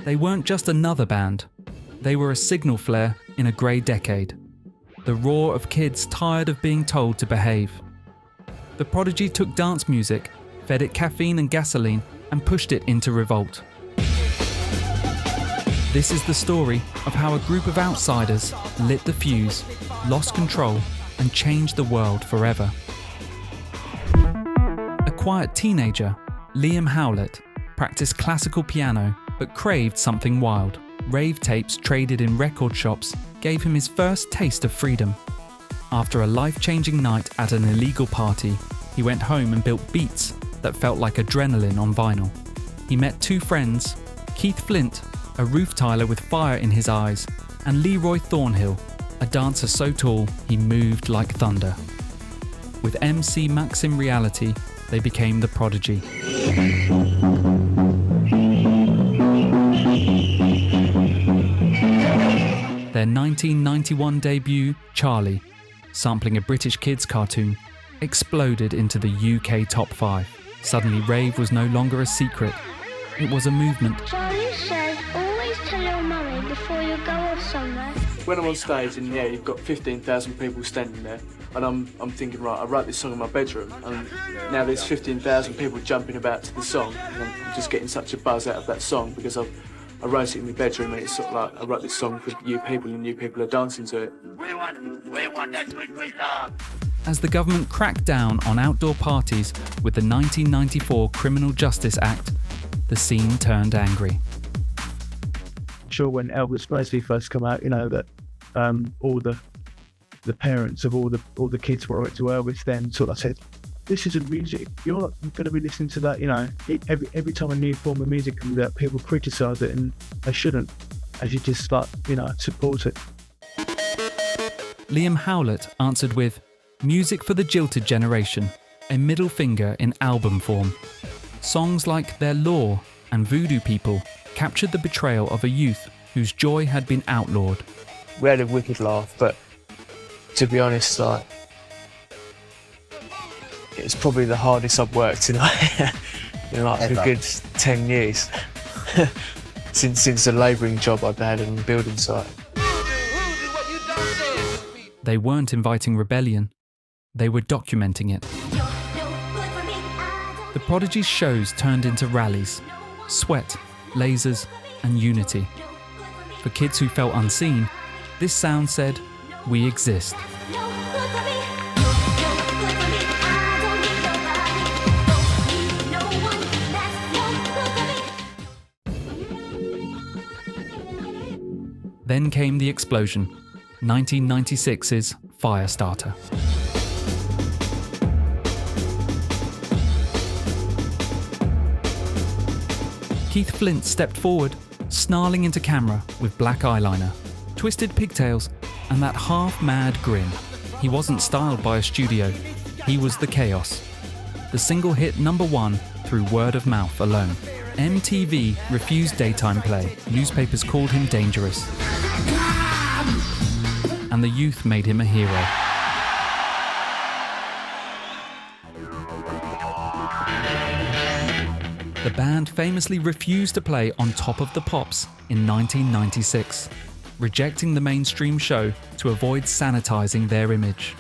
They weren't just another band. They were a signal flare in a grey decade. The roar of kids tired of being told to behave. The Prodigy took dance music, fed it caffeine and gasoline, and pushed it into revolt. This is the story of how a group of outsiders lit the fuse, lost control, and changed the world forever. A quiet teenager, Liam Howlett, practiced classical piano but craved something wild. Rave tapes traded in record shops gave him his first taste of freedom. After a life-changing night at an illegal party, he went home and built beats that felt like adrenaline on vinyl. He met two friends, Keith Flint, a roof tiler with fire in his eyes, and Leroy Thornhill, a dancer so tall he moved like thunder. With MC Max in reality, they became the Prodigy. Their 1991 debut, Charlie, sampling a British kids cartoon, exploded into the UK top 5. Suddenly rave was no longer a secret, it was a movement. Charlie says, always tell your mummy before you go off somewhere. When I'm on stage and you've got 15,000 people standing there, and I'm thinking, right, I wrote this song in my bedroom, and now there's 15,000 people jumping about to the song, and I'm just getting such a buzz out of that song because I wrote it in my bedroom, and it's sort of like I wrote this song for you people, and you people are dancing to it. We want that sweet song. As the government cracked down on outdoor parties with the 1994 Criminal Justice Act, the scene turned angry. Sure, when Elvis Presley first came out, that all the parents of all the kids were to Elvis then sort of said, this isn't music. You're not going to be listening to that. Every time a new form of music comes out, people criticise it, and they shouldn't. As you just support it. Liam Howlett answered with music for the jilted generation, a middle finger in album form. Songs like Their Law and Voodoo People captured the betrayal of a youth whose joy had been outlawed. We had a wicked laugh, but to be honest, it's probably the hardest I've worked in a good 10 years since the labouring job I've had on the building site. They weren't inviting rebellion, they were documenting it. The Prodigy's shows turned into rallies, sweat, lasers, and unity. For kids who felt unseen, this sound said, "We exist." Then came the explosion, 1996's Firestarter. Keith Flint stepped forward, snarling into camera with black eyeliner, twisted pigtails, and that half-mad grin. He wasn't styled by a studio, he was the chaos. The single hit #1 through word of mouth alone. MTV refused daytime play, newspapers called him dangerous. And the youth made him a hero. The band famously refused to play on Top of the Pops in 1996, rejecting the mainstream show to avoid sanitizing their image.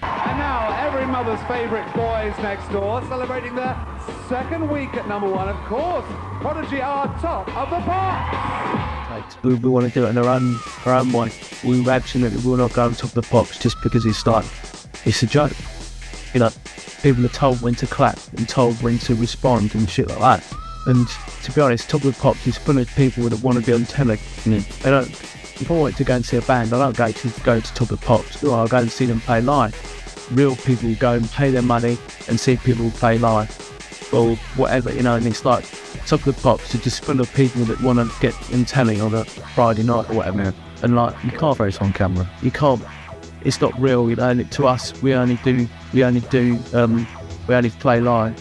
And now, every mother's favourite boys next door, celebrating their second week at #1, of course. Prodigy are Top of the Pops. We want to do it in our own way. We absolutely will not go on Top of the Pops just because it's a joke. People are told when to clap and told when to respond and shit like that. And to be honest, Top of the Pops is full of people that want to be on telly. They don't. If I want to go and see a band, I don't go to Top of the Pops. Or I'll go and see them play live. Real people go and pay their money and see people play live, or whatever. And it's like Top of the Pops are just full of people that want to get in telly on a Friday night or whatever. And you can't face on camera. You can't. It's not real. To us, we only play live.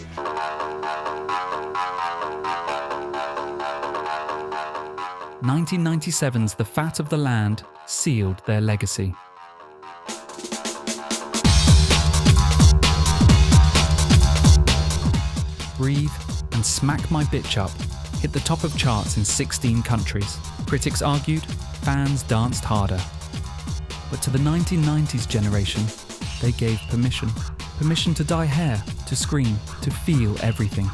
'97's The Fat of the Land sealed their legacy. Breathe and Smack My Bitch Up hit the top of charts in 16 countries. Critics argued, fans danced harder. But to the 1990s generation, they gave permission. Permission to dye hair, to scream, to feel everything.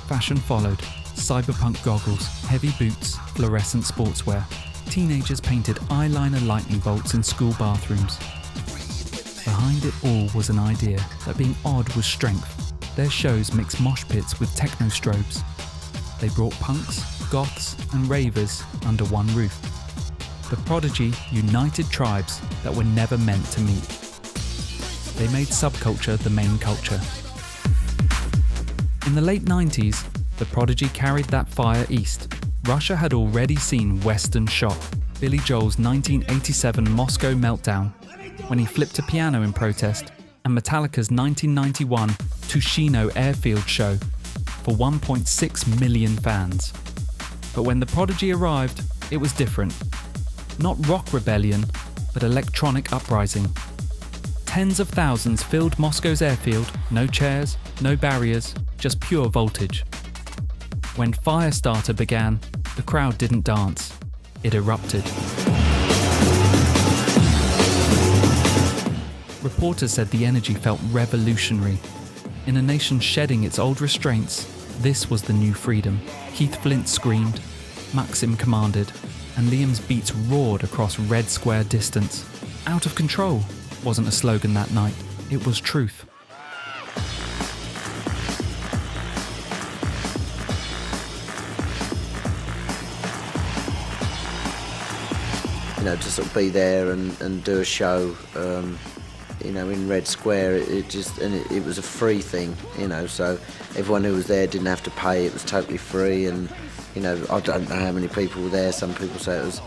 Fashion followed. Cyberpunk goggles, heavy boots, fluorescent sportswear. Teenagers painted eyeliner lightning bolts in school bathrooms. Behind it all was an idea that being odd was strength. Their shows mixed mosh pits with techno strobes. They brought punks, goths and ravers under one roof. The Prodigy united tribes that were never meant to meet. They made subculture the main culture. In the late 90s, the Prodigy carried that fire east. Russia had already seen Western shock. Billy Joel's 1987 Moscow Meltdown, when he flipped a piano in protest, and Metallica's 1991 Tushino Airfield show for 1.6 million fans. But when the Prodigy arrived, it was different. Not rock rebellion, but electronic uprising. Tens of thousands filled Moscow's airfield, no chairs, no barriers, just pure voltage. When Firestarter began, the crowd didn't dance, it erupted. Reporters said the energy felt revolutionary. In a nation shedding its old restraints, this was the new freedom. Keith Flint screamed, Maxim commanded, and Liam's beats roared across Red Square distance. Out of control wasn't a slogan that night, it was truth. You know, to sort of be there and do a show, you know, in Red Square, it was a free thing, you know, so everyone who was there didn't have to pay, it was totally free, and, you know, I don't know how many people were there, some people say it was,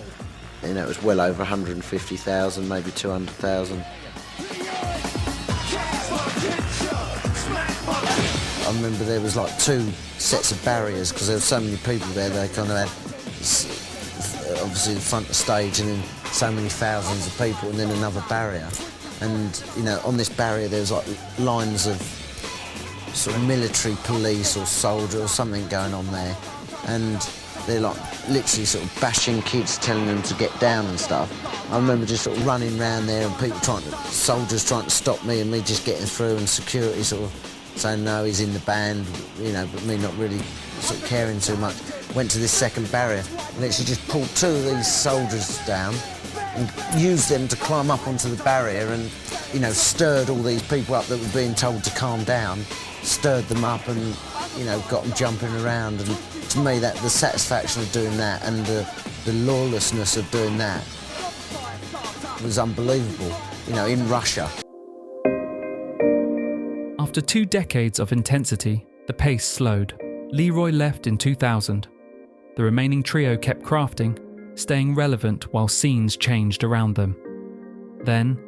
you know, it was well over 150,000, maybe 200,000. I remember there was like 2 sets of barriers, because there were so many people there, they kind of had, obviously the front of the stage, and then so many thousands of people, and then another barrier. And, you know, on this barrier there was like lines of sort of military police or soldier or something going on there. And they're like literally sort of bashing kids, telling them to get down and stuff. I remember just sort of running around there and soldiers trying to stop me and me just getting through, and security sort of saying, no, he's in the band, you know, but me not really sort of caring too much. Went to this second barrier and literally just pulled 2 of these soldiers down and used them to climb up onto the barrier, and, you know, stirred all these people up that were being told to calm down, stirred them up and, you know, got them jumping around. And to me, that the satisfaction of doing that and the lawlessness of doing that was unbelievable, you know, in Russia. After 2 decades of intensity, the pace slowed. Leroy left in 2000. The remaining trio kept crafting, staying relevant while scenes changed around them. Then,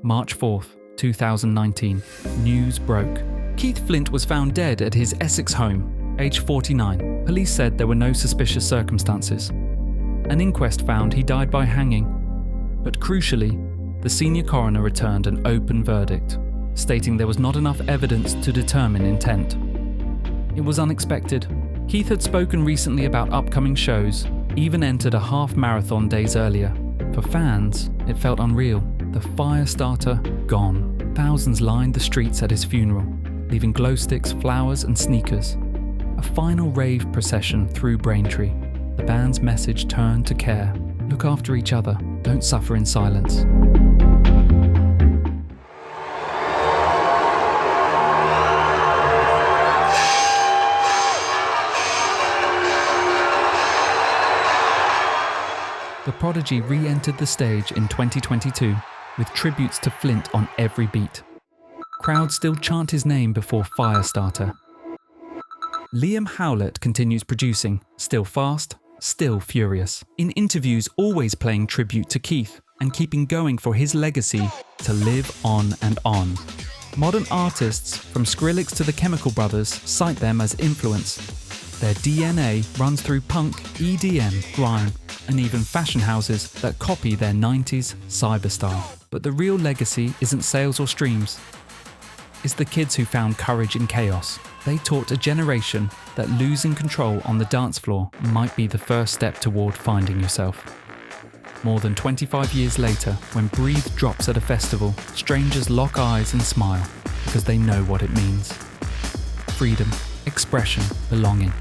March 4th, 2019, news broke. Keith Flint was found dead at his Essex home, age 49. Police said there were no suspicious circumstances. An inquest found he died by hanging. But crucially, the senior coroner returned an open verdict, stating there was not enough evidence to determine intent. It was unexpected. Keith had spoken recently about upcoming shows, even entered a half marathon days earlier. For fans, it felt unreal. The Firestarter gone. Thousands lined the streets at his funeral, leaving glow sticks, flowers and sneakers. A final rave procession through Braintree. The band's message turned to care. Look after each other. Don't suffer in silence. The Prodigy re-entered the stage in 2022 with tributes to Flint on every beat. Crowds still chant his name before Firestarter. Liam Howlett continues producing, still fast, still furious. In interviews always playing tribute to Keith and keeping going for his legacy to live on and on. Modern artists from Skrillex to the Chemical Brothers cite them as influence. Their DNA runs through punk, EDM, grime, and even fashion houses that copy their 90s cyber style. But the real legacy isn't sales or streams. It's the kids who found courage in chaos, They taught a generation that losing control on the dance floor might be the first step toward finding yourself. More than 25 years later, when Breathe drops at a festival, strangers lock eyes and smile because they know what it means. Freedom, expression, belonging.